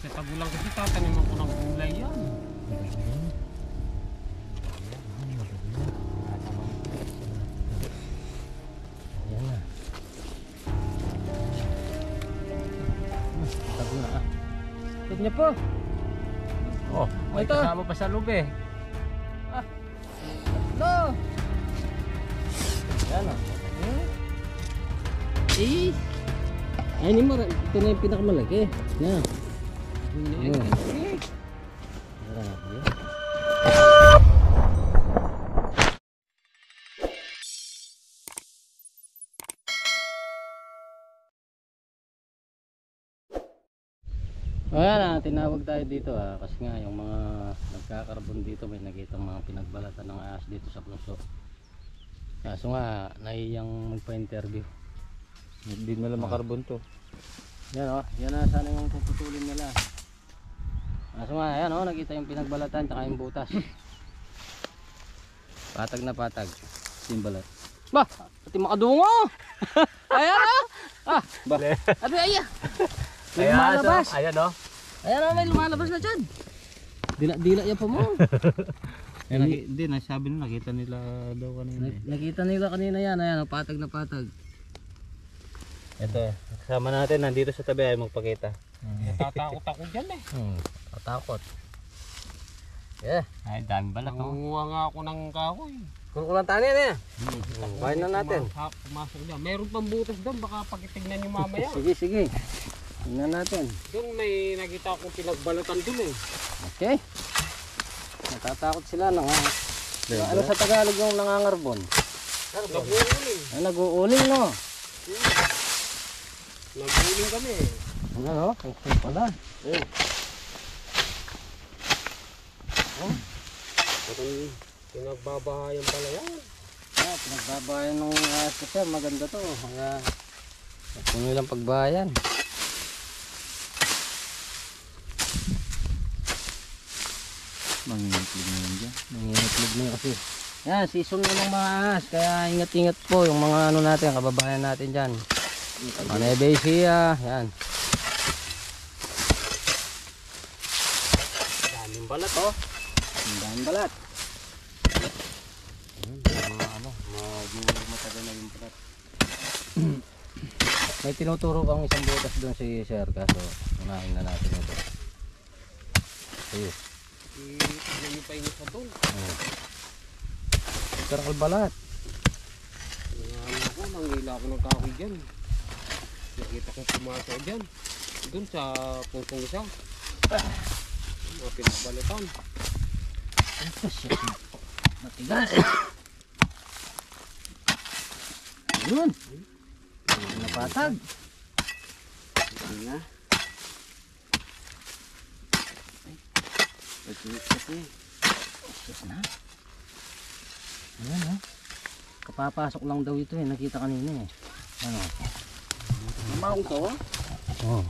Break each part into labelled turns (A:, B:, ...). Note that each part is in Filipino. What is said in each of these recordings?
A: Sa tagulang kasi tataniman ko ng gulay yan.
B: Ayan na. Tago na ah. Ito niya po. Oh, may
A: Ito.
B: kasama pa sa loob eh. Ah. Ito. Ayan o. Eh. Ay, hindi mo. Ito na yung pinakamalaki. Yan. Ayan, tinawag tayo dito kasi nga yung mga nagkakarbon dito may nakitang mga pinagbalatan ng ahas dito sa puso. Kaso nga naiyang magpa-interview.
C: Hindi nila makarbon to.
B: Yan yan na sana yung puputulin nila. Kaso nga ayan nakita yung pinagbalatan tsaka yung butas. Patag na patag. Simbalat. Bah, pati makadungo. Ayan bah. Abi ayan. May lumalabas.
C: Ayan o.
B: Ayan may lumalabas na dyan. Dila yan pa mo.
C: Hindi, nasabi nila, nakita nila daw kanina.
B: Nakita nila kanina yan. Ayan patag na patag.
C: Ito, kasama natin nandito sa tabi ay magpakita.
A: Natatakot ako dyan eh.
B: Tatakot. Yeah.
C: Ay, dami balak.
A: Nangunguha nga ako ng kahoy.
B: Kulang tanin eh. Bahin na natin.
A: Pumasok dyan. Mayroon pang butas doon. Baka pakitignan nyo mamaya.
B: Sige. Tingnan natin.
A: Doon may nakita akong pinagbalatan doon eh.
B: Okay. Natatakot sila nang ano sa Tagalog yung nangangarbon?
A: Nag-uuling.
B: Ay, nag-uuling no.
A: Nag-uuling kami eh.
B: Ano? Okay pala.
A: Parang pinagbabahayan pala yan.
B: Pinagbabayan ng sir. Maganda to. Mga puno lang pagbayan.
C: Mangingitlog na yun dyan.
B: Nangingitlog na kasi. Yan, season na ng mga ahas. Kaya ingat-ingat po yung mga ano natin, kababayan natin dyan. Manebesia, yan.
A: Daming balat oh.
B: Ang daming balat.
C: Matagal na yung prat.
B: May tinuturo kang isang butas doon si Sir, kaso unahin na natin ito. Ayun.
A: Tignan nyo pa yung isa doon.
B: Karakal balat.
A: Nangila ako ng kahoy dyan. Nakita ko pumasok dyan. Doon sa pusong isa. Mga pinagbalatan.
B: Matigas. Ayun. Napatag. Ayun na. Kasi. Shit na. Ayan ha. Kapapasok lang daw ito eh. Nakita kanina eh. Ano?
A: Mamaong to?
B: Oo.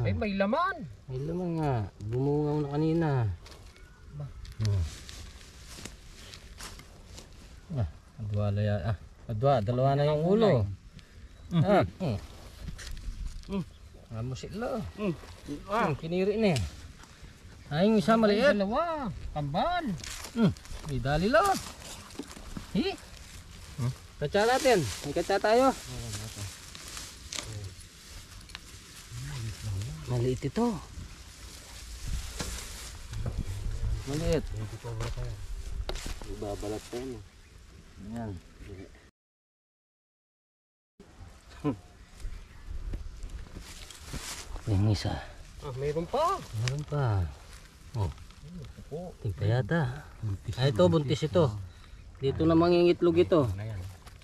A: Ay may laman.
B: May laman nga. Bumungaw na kanina. Dalawa na yung ulo. Amo sila. Kiniri na eh. Ay, yung isa maliit.
A: Dalawa. Tambal.
B: May dali lang. Hi. Katsa natin. May katsa tayo. Maliit ito. Maliit. Ibabalat pa yan. Ayan. Yung isa.
A: Mayroon pa.
B: Meron pa. Oh. Tingka yata. Ay ito, buntis ito. Dito na mangingitlog ito.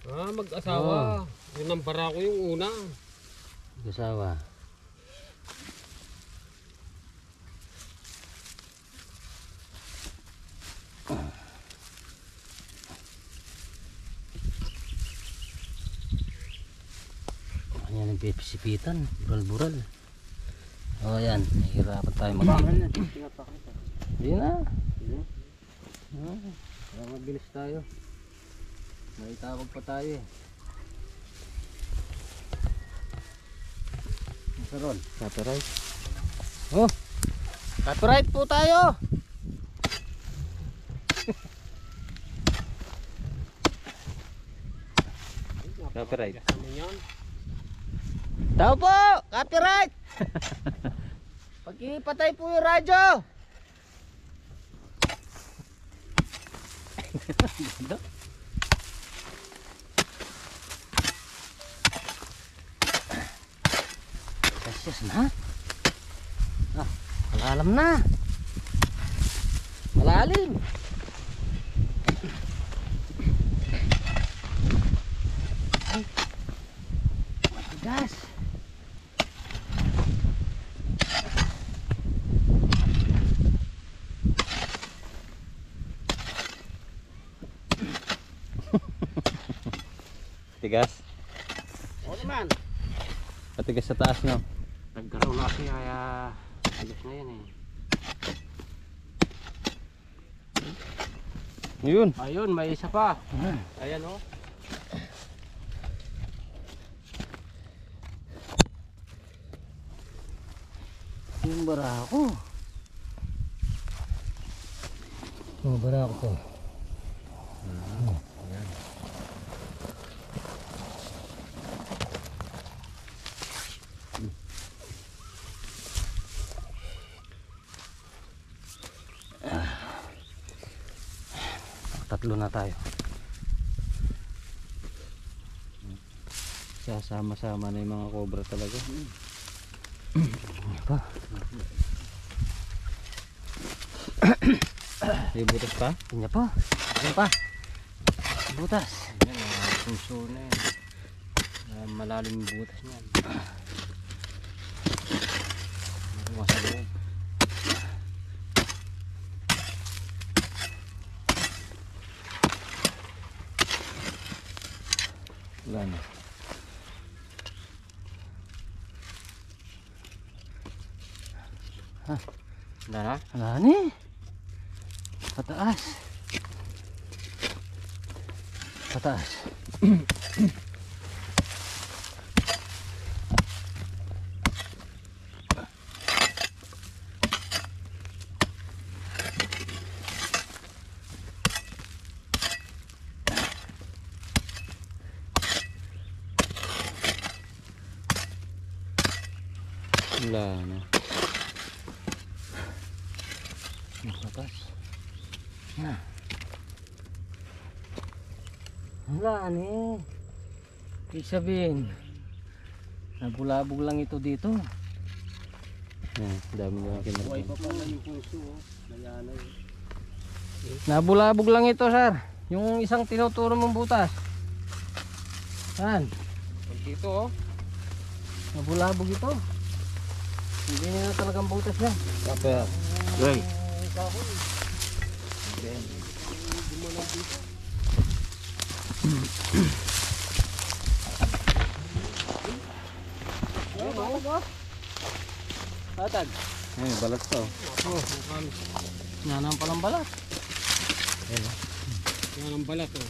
A: Mag-asawa. Yun ang bara ko yung una.
B: Mag-asawa. Ayan yung pipisipitan. Bural-bural. O yan. Nahihirapan tayo mag-iwan. Hindi na. Kaya mabilis tayo. May takog pa tayo eh. Karon.
A: Copyright.
B: Oh. Copyright po tayo.
A: Copyright. Ano yan?
B: Tao po! Copyright! Pagkipatay po yung radyo! Kasyas na. Ah, malalam na. Malalim. Ay. Matigas.
C: Tigas.
A: Oo naman.
C: Patigas sa taas, no?
A: Nagkaraw na kasi kaya ayos na yan eh.
C: Yun.
A: Ayun, may isa pa. Ayan oh.
B: Yung barako. Yung barako to. Tatlo na tayo.
C: Sasama-sama na yung mga cobra talaga.
B: Pa.
C: May butas pa?
B: Kanya pa. Kanya pa. Butas.
A: Ayan, puso na yan. Malalim yung butas niyan. Masa loob.
C: Wala na.
A: Wala na?
B: Wala ni. Pataas. Pataas.
C: Wala na.
B: Pataas. Na. Wala ni. Ibig sabihin, nabulabog lang ito dito.
C: Yan, dami na
A: Buhay
C: kinarap.
A: pa pala yung puso oh. Mayana yun.
B: Nabulabog lang ito, sir. Yung isang tinuturo mong butas. Saan?
A: Dito oh.
B: Nabulabog ito. Hindi na talagang butas yan.
C: Kapag.
A: Right.
B: Tatag.
C: Ay, balat to.
B: Nanang palang balat.
A: Yan ang balat oh.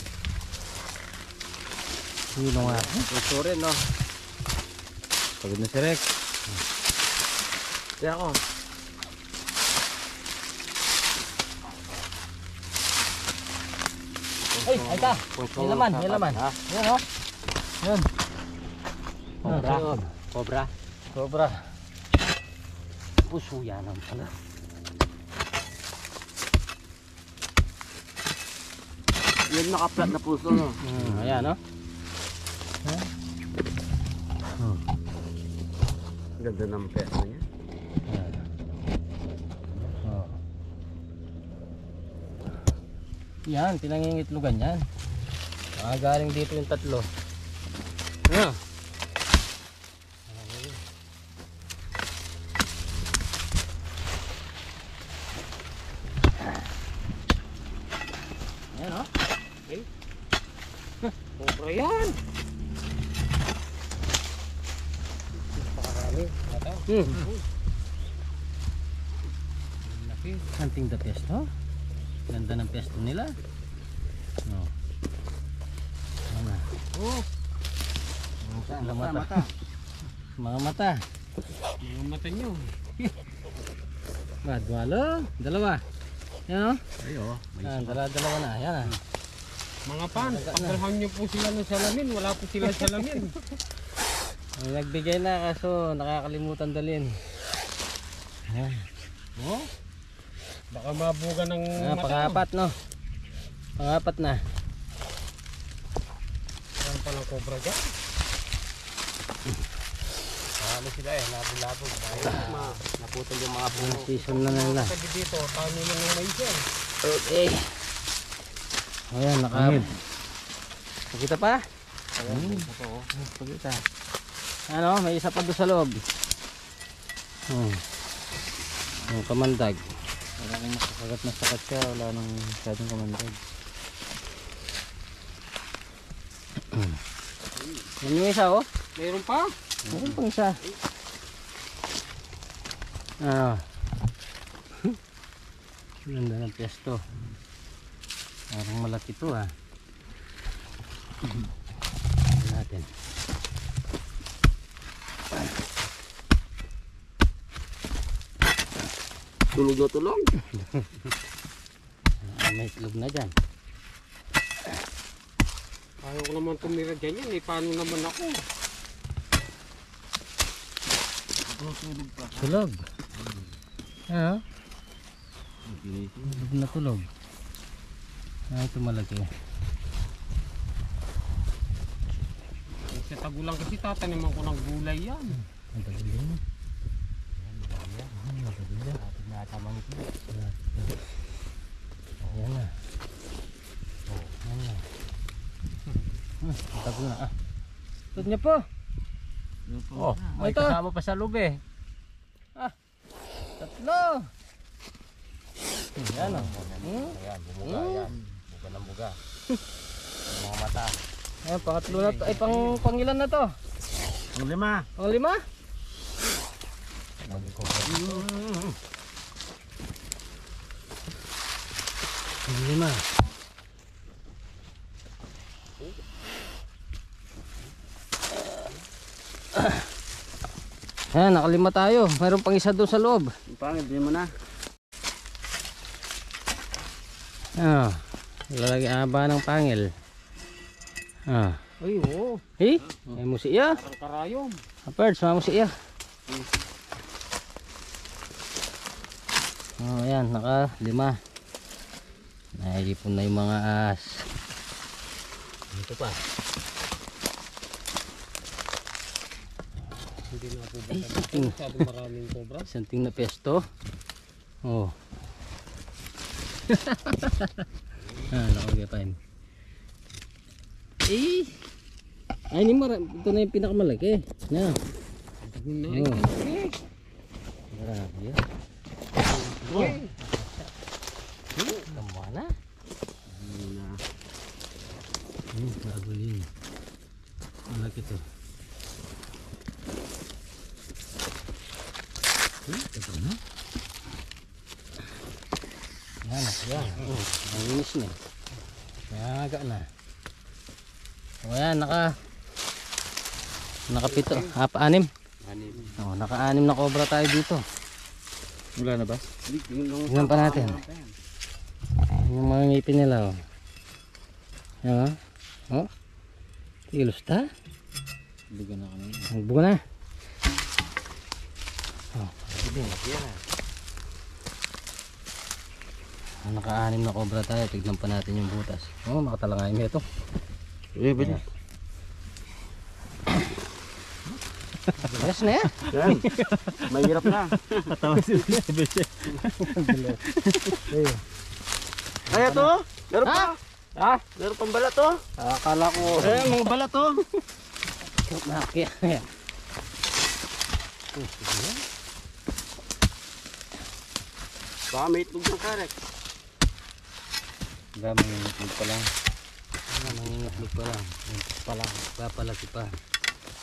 B: Sino nga?
A: Puso rin no.
C: Pagod na si Rex.
A: Kaya ako.
B: Ay, ay ta.
A: Puso.
B: May laman, may laman.
A: Ha?
B: Yan o. Yan.
A: Cobra.
B: Ayun.
A: Cobra.
B: Cobra. Puso yan ang pala.
A: Yan naka-flat na puso no.
B: Ayan o.
A: Ganda ng pesa niya.
B: Ayan. Oh. Yan, pinangingitlugan yan. Galing dito yung tatlo.
A: Yeah.
B: Ayan o.
A: Cobra yan.
B: Pakarami. Ito. Laki. Hunting the pesto. Ganda ng pesto nila. No. Ano?
A: Oh.
B: Mga mata. Mga mata.
A: Mga mata nyo.
B: Bad, walo. Dalawa. Yan o.
C: Ay, oh.
B: Dalawa na. Yan ah.
A: Mga pan, pagdalhan nyo po sila ng salamin, wala po sila salamin.
B: May nagbigay na kaso nakakalimutan dalhin. Ayan.
A: Oh? Baka mabuga ng mata.
B: Pangapat no. Pangapat na.
A: Saan palang cobra dyan?
C: Ano sila eh, labog-labog. Naputol yung mga puno.
B: Season na nila.
A: Sabi dito, paano lang ng mais yan?
B: Okay. Ayan, Pakita pa? Pakita. Ano, may isa pa doon sa loob. Yung kamandag.
C: Wala nang makakagat na sakat siya, wala nang masyadong kamandag.
B: Yan yung isa oh.
A: Mayroon pa?
B: Meron pang isa. Ganda ng pwesto. Parang malaki to ah. Natin.
A: Tulog na tulog.
B: May itlog na dyan.
A: Ayaw ko naman tumira dyan yan eh. Paano naman ako?
C: Tulog pa.
B: Tulog. Ano? Tulog na tulog. Ito malaki.
A: Sa tagulang kasi tataniman ko ng gulay yan.
B: Ang tagal yun.
C: Tinatamang ito.
B: Ayan na. Ayan na. Ang tagal na ah. Ito niya po.
C: Oh, may
B: ito.
C: kasama pa sa loob eh.
B: Tatlo. Ayan o.
C: Ayan, bumuga yan. Buga ng buga. Yung mga mata.
B: Ayan, pangatlo na to. Ay, pangilan na to?
C: Ang lima.
B: Panglima? Panglima. Ayan, nakalima tayo. Mayroon pang isa doon sa loob.
C: Pangit, din mo na.
B: Lalagyan aba ng pangil.
A: Ay, oo.
B: Eh, may musiya.
A: Parang karayom.
B: Birds, mga musiya. Ayan, naka-5. Nailipon na yung mga ahas. Dito pa.
A: Hindi na po ba?
B: Something.
A: Masyadong maraming cobra.
B: Something na pesto. Oh. Nakapain. Ay, ito na yung pinakamalaki. Na. Oh. Marami.
A: Uy!
B: Tama na. Magulin. Malaki to. Ito na. Yan. Ang inis na. Naga na. O yan, nakapito. Anim. O, naka-6 na cobra tayo dito.
C: Wala na ba?
B: Tingnan pa natin. Yung mga ngipin nila. Yan o. Kilos ta.
C: Buga na kami.
B: Magbuga na. Naka-6 na cobra tayo. Tignan pa natin yung butas. Makatalangay mo ito.
C: Ayan.
B: Yes na yan.
C: Mahirap na. Katawa si Beshe. Kaya to? Meron pa? Meron pang balat to?
B: Akala ko.
C: Mga balat to.
B: Nakakaya.
C: Baka may itlog ng karek.
B: Mangingitlog pa lang. Mangingitlog pa lang. Papalaki pa.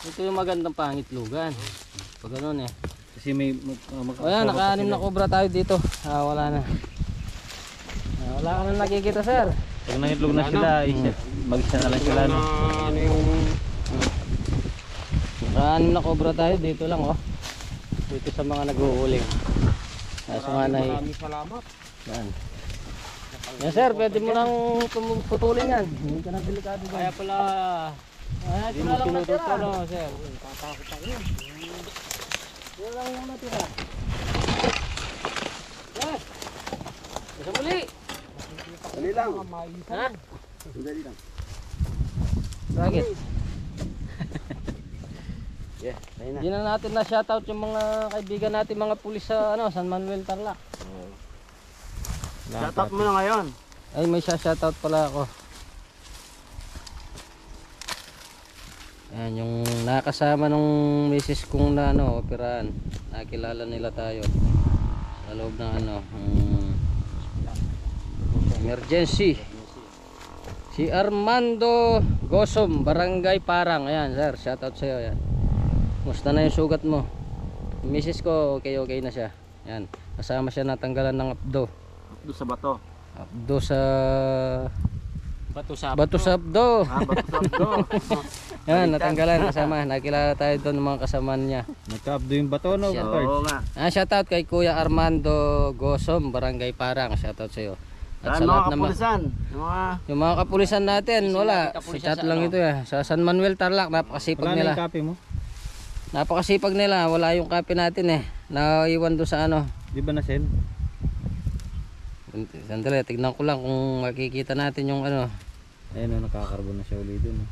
B: Ito yung magandang pangitlugan. Pag ganun eh.
C: Kasi may
B: O yan, naka-6 na cobra tayo dito. Wala na. Wala ka na nakikita, sir.
C: pag nangitlog na sila, mag-isa na lang sila. No?
A: Ano yung...
B: Naka-6 na cobra tayo dito lang oh. dito sa mga nag-uuling. Kaso nga na
A: Maraming salamat.
B: yan. Yan sir, pwede mo nang putulin yan. Hindi ka na delikado ba?
A: Kaya pala,
B: Ito
A: hindi
B: na
A: mo
B: lang
A: pinutot
B: natira.
A: no, sir.
B: Tatakot ako yun. Yan lang yung natira. Yes! Isa muli!
C: Dali lang.
B: Ha?
C: Dali lang.
B: Bakit?
C: Yeah, ayun na.
B: Hindi na natin na shoutout yung mga kaibigan natin mga pulis sa San Manuel Tarlac.
C: Shoutout mo na ngayon.
B: Ay may shoutout pala ako. Ayan yung nakasama nung misis kong na operahan. Nakilala nila tayo sa loob ng emergency. Si Armando Gosom, Barangay Parang. Ayan sir, shoutout sa iyo. Ayan. Musta na yung sugat mo? Yung misis ko okay na siya. Ayan, kasama siya natanggalan ng abdo.
C: Doon sa bato.
B: Abdo sa
A: Bato sa
B: bato sa abdo.
C: Bato sa bato.
B: Yan, natanggalan kasama. Nakilala tayo doon ng mga kasama niya.
D: Nagka-abdo yung bato, no?
C: Oo nga.
B: Shoutout kay Kuya Armando Gosom, Barangay Parang. Shoutout sa iyo. At
C: Saan
B: sa
C: mga
B: lahat naman.
C: kapulisan?
B: Yung mga kapulisan natin, wala. Sa
A: kapulisan
B: chat
A: sa
B: lang ito Sa San Manuel Tarlac, napakasipag
D: Wala na
B: nila.
D: yung copy mo?
B: Napakasipag nila. Wala yung copy natin Naiwan doon sa
D: Di ba na-send?
B: Sandali, tignan ko lang kung makikita natin yung
D: Ayun, no, nakakarbon na siya ulit dun. No?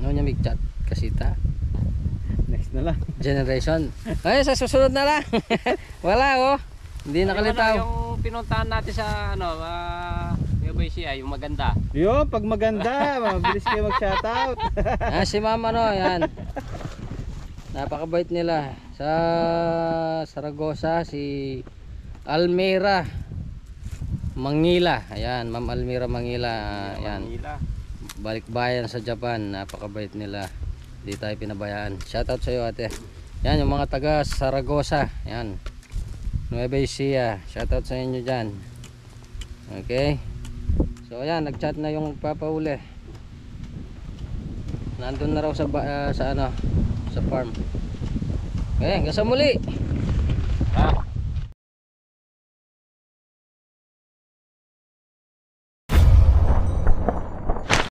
B: niya mig-chat kasita.
D: Next na lang.
B: Generation. Ay, sa susunod na lang. Wala Hindi nakalitaw.
A: Yung pinuntahan natin sa UBCI, yung maganda.
D: Yo, pag maganda, mabilis kayo mag-shoutout.
B: Si mama yan. Napakabait nila. Sa Saragosa, si Almira Mangila. Ayan, Ma'am Almira Mangila. Ayan. Balikbayan sa Japan. Napakabait nila. Hindi tayo pinabayaan. Shoutout sa iyo ate. Yan, yung mga taga Saragosa. Ayan. Nueva Ecija. Shoutout sa inyo dyan. Okay. So ayan, nag-chat na yung papauli. Nandun na raw sa farm. Okay, hanggang sa muli.